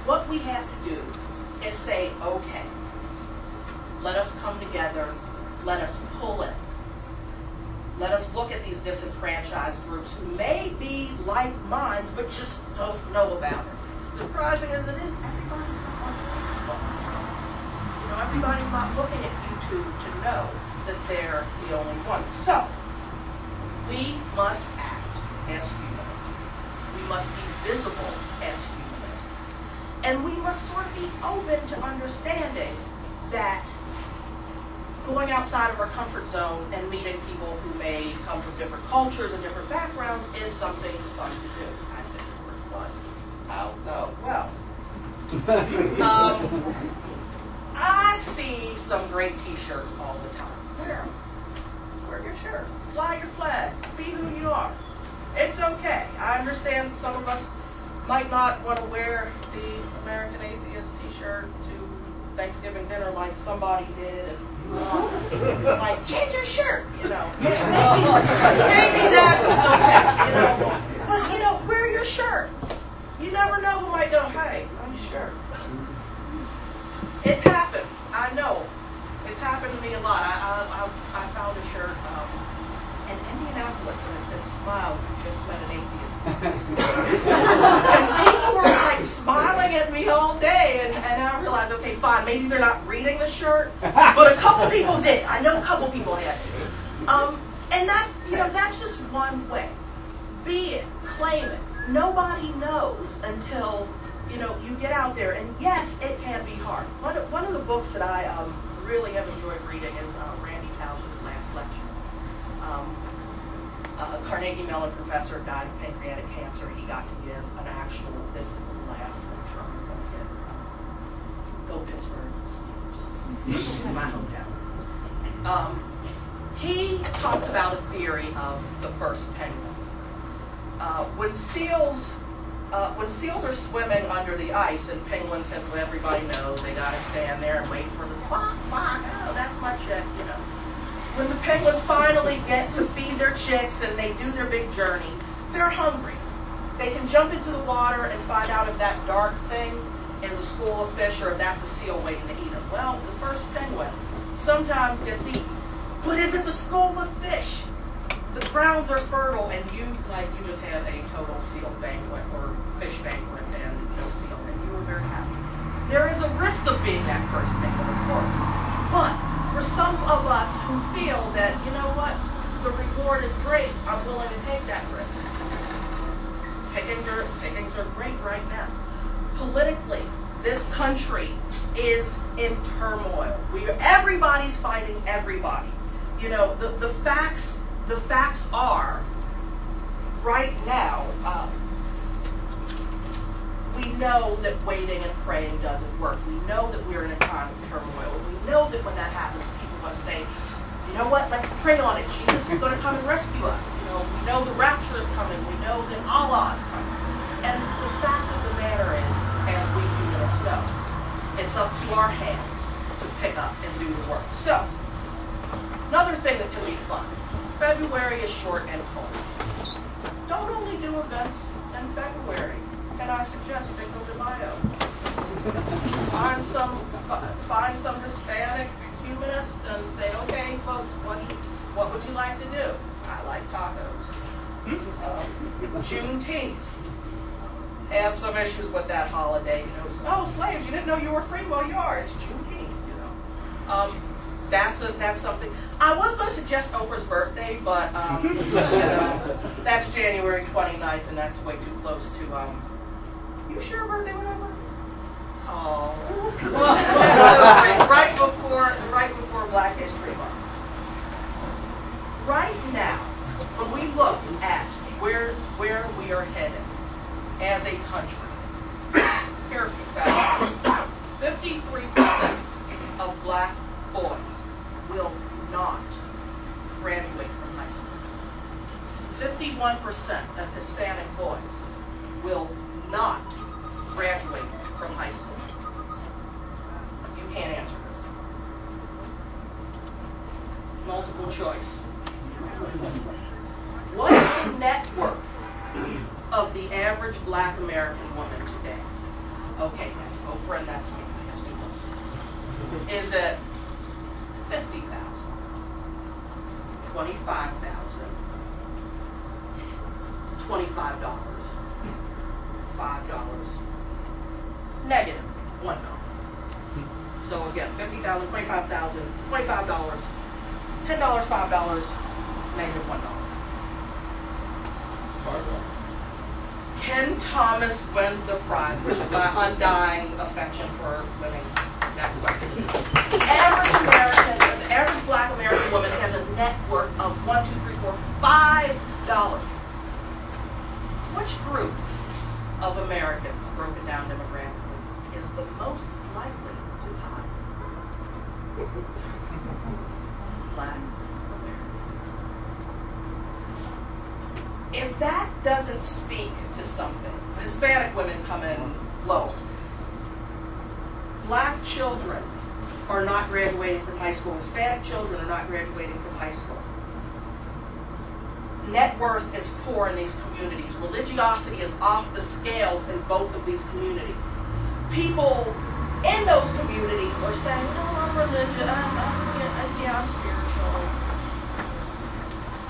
What we have to do is say, okay, let us come together, let us pull in. Let us look at these disenfranchised groups who may be like minds, but just don't know about it. Surprising as it is, everybody's not on Facebook. You know, everybody's not looking at YouTube to know that they're the only one. So, we must act as humanists. We must be visible as humanists. And we must sort of be open to understanding that going outside of our comfort zone and meeting people who may come from different cultures and different backgrounds is something fun to do. I said the word fun. How so? Well, I see some great t-shirts all the time. Wear your shirt. Fly your flag. Be who you are. It's okay. I understand some of us might not want to wear the American Atheist t-shirt to Thanksgiving dinner like somebody did, and like, change your shirt, you know. Maybe that's okay, you know. But, you know, wear your shirt. You never know who might go, hey, nice shirt. It's happened. I know. It's happened to me a lot. I found a shirt in Indianapolis, and it said, smile, you just met an atheist. And people were like smiling at me all day, and I realized, okay, fine, maybe they're not reading the shirt, but a couple people did. I know a couple people had it. And that, you know, that's just one way. Be it, claim it. Nobody knows until, you know, you get out there. And yes, it can be hard. One of the books that I really have enjoyed reading is Randy Tausch's last lecture. A Carnegie Mellon professor died of pancreatic cancer. He got to give an actual, this is the last lecture I'm going to give. Go Pittsburgh Steelers. My hometown. He talks about a theory of the first penguin. When seals are swimming under the ice, and penguins have, everybody knows, they got to stand there and wait for the quack, quack, oh, that's my chick, you know. When the penguins finally get to feed their chicks and they do their big journey, they're hungry. They can jump into the water and find out if that dark thing is a school of fish or if that's a seal waiting to eat them. Well, the first penguin sometimes gets eaten. But if it's a school of fish, the grounds are fertile, and you just had a total seal banquet or fish banquet and no seal, and you were very happy. There is a risk of being that first penguin, of course. But for some of us who feel that, you know what, the reward is great, I'm willing to take that risk. Pickings are great right now. Politically, this country is in turmoil. Everybody's fighting everybody. You know, the facts are, right now, we know that waiting and praying doesn't work. We know that we're in a time of turmoil. We know that when that happens, people are going to say, you know what, let's pray on it. Jesus is going to come and rescue us. You know, we know the rapture is coming. We know that Allah is coming. And the fact of the matter is, as we humanists know, it's up to our hands to pick up and do the work. So, another thing that can be fun. February is short and cold. Don't only do events in February. And I suggest Cinco de Mayo. Find some Hispanic humanist and say, okay, folks, what would you like to do? I like tacos. Juneteenth. Have some issues with that holiday. You know, oh, slaves, you didn't know you were free? Well, you are. It's Juneteenth. You know, that's something. I was going to suggest Oprah's birthday, but that's January 29th, and that's way too close to. You sure her birthday went over? Oh, right before Black History Month. Right now, when we look at where we are headed as a country, here are a few facts. 53% of black boys will not graduate from high school. 51% of Hispanic boys will not graduate from high school. You can't answer this. Multiple choice. What is the net worth of the average black American woman today? Okay, that's Oprah and that's me. I have to do both. Is it 50,000, 25,000, $25, $5, negative $1. So again, 50,000, 25,000, $25, $10, $5, negative $1. Ken Thomas wins the prize, which is my undying affection for winning that question. The average American, the average Black American woman has a net worth of $1, 2, 3, 4, $5. Which group of Americans, broken down demographically, is the most likely to die? Black American. If that doesn't speak to something, Hispanic women come in low. Black children are not graduating from high school. Hispanic children are not graduating from high school. Net worth is poor in these communities. Religiosity is off the scales in both of these communities. People in those communities are saying, no, I'm religious, I'm spiritual.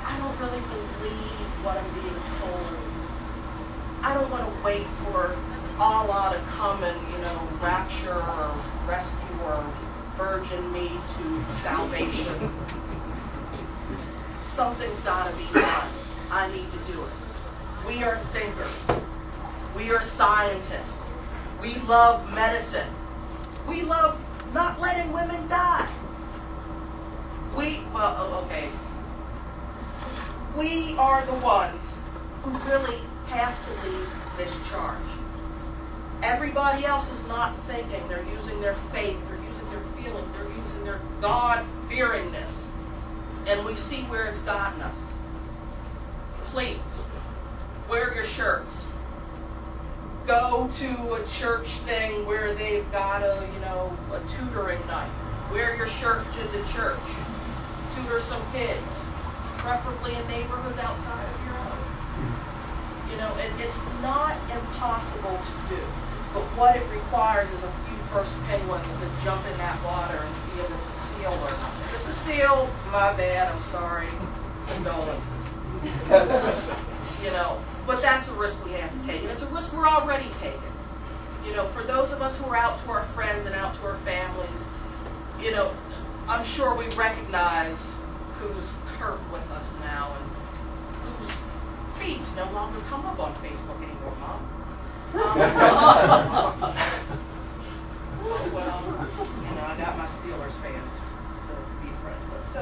I don't really believe what I'm being told. I don't want to wait for Allah to come and, rapture or rescue or virgin me to salvation. Something's got to be done. I need to do it. We are thinkers. We are scientists. We love medicine. We love not letting women die. We are the ones who really have to lead this charge. Everybody else is not thinking. They're using their faith. They're using their feelings. They're using their God-fearingness. And we see where it's gotten us. Please, wear your shirts. Go to a church thing where they've got a tutoring night. Wear your shirt to the church. Tutor some kids, preferably in neighborhoods outside of your own. It's not impossible to do, but what it requires is a few first penguins that jump in that water and see if it's a seal or not. If it's a seal, my bad, I'm sorry. Condolences. But that's a risk we have to take, and it's a risk we're already taking. For those of us who are out to our friends and out to our families, I'm sure we recognize who's hurt with us now and whose feeds no longer come up on Facebook anymore, Mom. Well, I got my Steelers fans to be friends with. So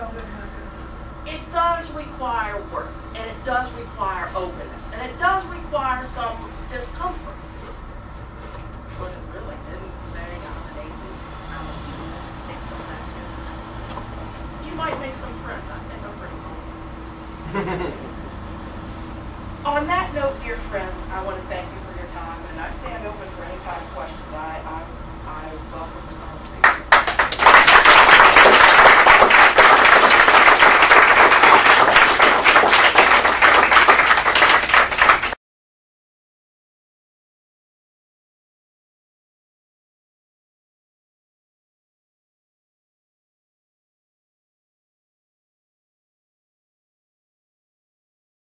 it does require work, and it does require openness, and it does require some discomfort. But it really didn't say I'm an atheist, I'm a humanist, take some of that too. You might make some friends. I think I'm pretty cool. On that note, dear friends, I want to thank you for your time, and I stand open for any kind of questions. I welcome